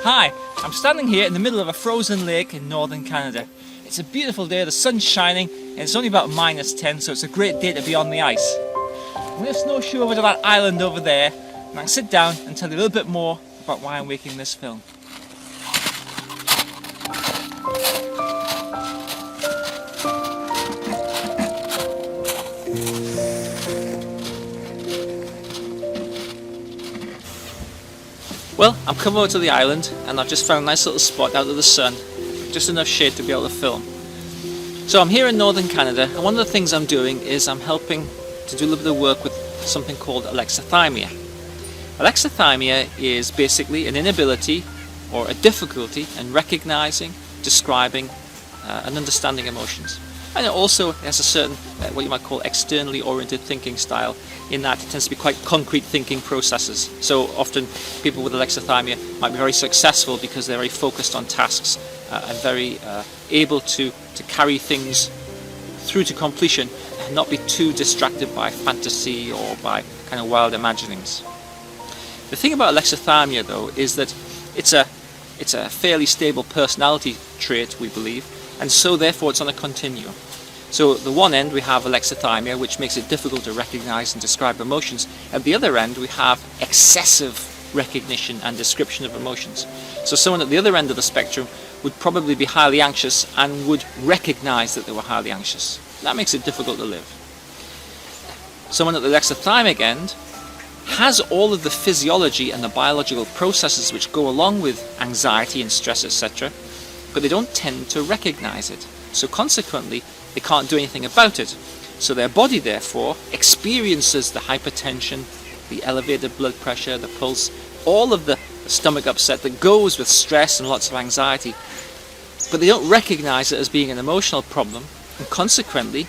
Hi, I'm standing here in the middle of a frozen lake in northern Canada. It's a beautiful day, the sun's shining, and it's only about -10, so it's a great day to be on the ice. I'm going to snowshoe over to that island over there, and I can sit down and tell you a little bit more about why I'm making this film. Well, I'm come over to the island and I've just found a nice little spot out of the sun, just enough shade to be able to film. So I'm here in northern Canada, and one of the things I'm doing is I'm helping to do a little bit of work with something called alexithymia. Alexithymia is basically an inability or a difficulty in recognizing, describing and understanding emotions. And it also has a certain, what you might call externally oriented thinking style, in that it tends to be quite concrete thinking processes. So often people with alexithymia might be very successful because they're very focused on tasks and very able to carry things through to completion and not be too distracted by fantasy or by kind of wild imaginings. The thing about alexithymia, though, is that it's a fairly stable personality trait, we believe, and so therefore it's on a continuum. So at the one end we have alexithymia, which makes it difficult to recognize and describe emotions. At the other end we have excessive recognition and description of emotions. So someone at the other end of the spectrum would probably be highly anxious and would recognize that they were highly anxious. That makes it difficult to live. Someone at the alexithymic end has all of the physiology and the biological processes which go along with anxiety and stress, etc., but they don't tend to recognize it. So consequently, they can't do anything about it. So their body, therefore, experiences the hypertension, the elevated blood pressure, the pulse, all of the stomach upset that goes with stress and lots of anxiety. But they don't recognize it as being an emotional problem, and consequently,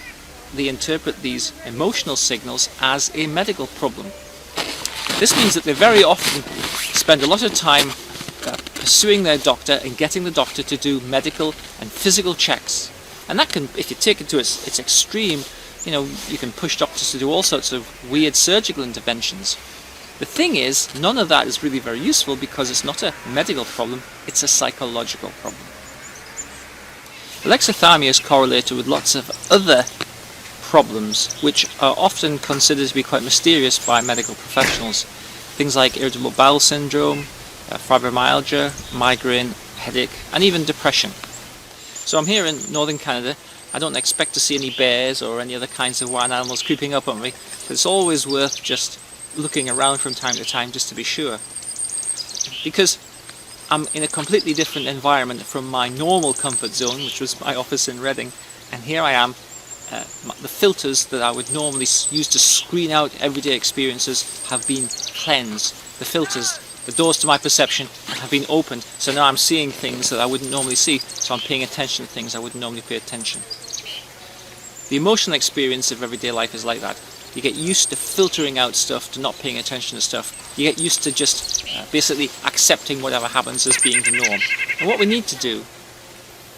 they interpret these emotional signals as a medical problem. This means that they very often spend a lot of time pursuing their doctor and getting the doctor to do medical and physical checks. And that can, if you take it to its extreme, you can push doctors to do all sorts of weird surgical interventions. The thing is, none of that is really very useful because it's not a medical problem, it's a psychological problem. Alexithymia is correlated with lots of other problems which are often considered to be quite mysterious by medical professionals. Things like irritable bowel syndrome, fibromyalgia, migraine, headache, and even depression. So I'm here in northern Canada. I don't expect to see any bears or any other kinds of wild animals creeping up on me, but it's always worth just looking around from time to time just to be sure. Because I'm in a completely different environment from my normal comfort zone, which was my office in Reading, and here I am. The filters that I would normally use to screen out everyday experiences have been cleansed. The filters, the doors to my perception have been opened, so now I'm seeing things that I wouldn't normally see, so I'm paying attention to things I wouldn't normally pay attention. The emotional experience of everyday life is like that. You get used to filtering out stuff, to not paying attention to stuff. You get used to just basically accepting whatever happens as being the norm. And what we need to do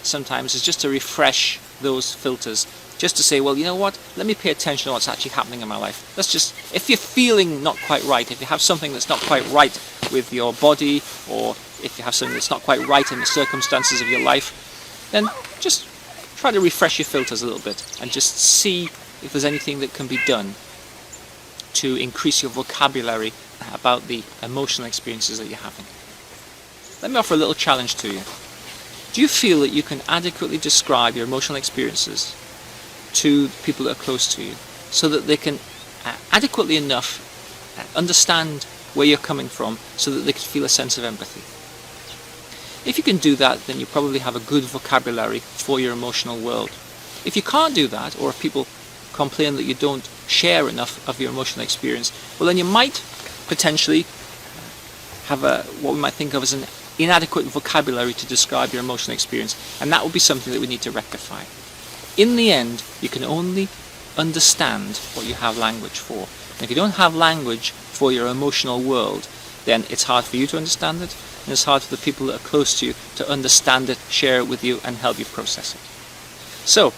sometimes is just to refresh those filters, just to say, well, you know what, let me pay attention to what's actually happening in my life. Let's just, if you're feeling not quite right, if you have something that's not quite right with your body, or if you have something that's not quite right in the circumstances of your life, then just try to refresh your filters a little bit and just see if there's anything that can be done to increase your vocabulary about the emotional experiences that you're having. Let me offer a little challenge to you. Do you feel that you can adequately describe your emotional experiences to people that are close to you, so that they can adequately enough understand where you're coming from, so that they can feel a sense of empathy? If you can do that, then you probably have a good vocabulary for your emotional world. If you can't do that, or if people complain that you don't share enough of your emotional experience, well, then you might potentially have what we might think of as an inadequate vocabulary to describe your emotional experience, and that would be something that we need to rectify. In the end, you can only understand what you have language for. And if you don't have language for your emotional world, then it's hard for you to understand it, and it's hard for the people that are close to you to understand it, share it with you, and help you process it. So,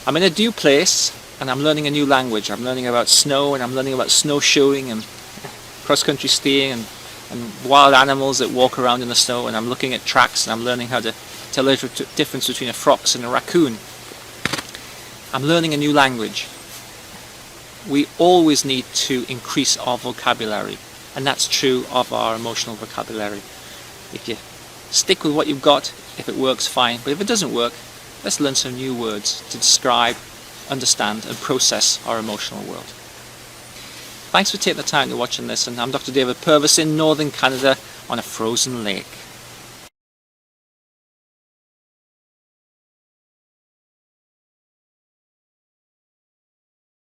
I'm in a new place, and I'm learning a new language. I'm learning about snow, and I'm learning about snowshoeing, and cross-country skiing, and and wild animals that walk around in the snow, and I'm looking at tracks and I'm learning how to tell the difference between a fox and a raccoon. I'm learning a new language. We always need to increase our vocabulary, and that's true of our emotional vocabulary. If you stick with what you've got, if it works, fine, but if it doesn't work, let's learn some new words to describe, understand and process our emotional world. Thanks for taking the time to watching this, and I'm Dr. David Purves in northern Canada on a frozen lake.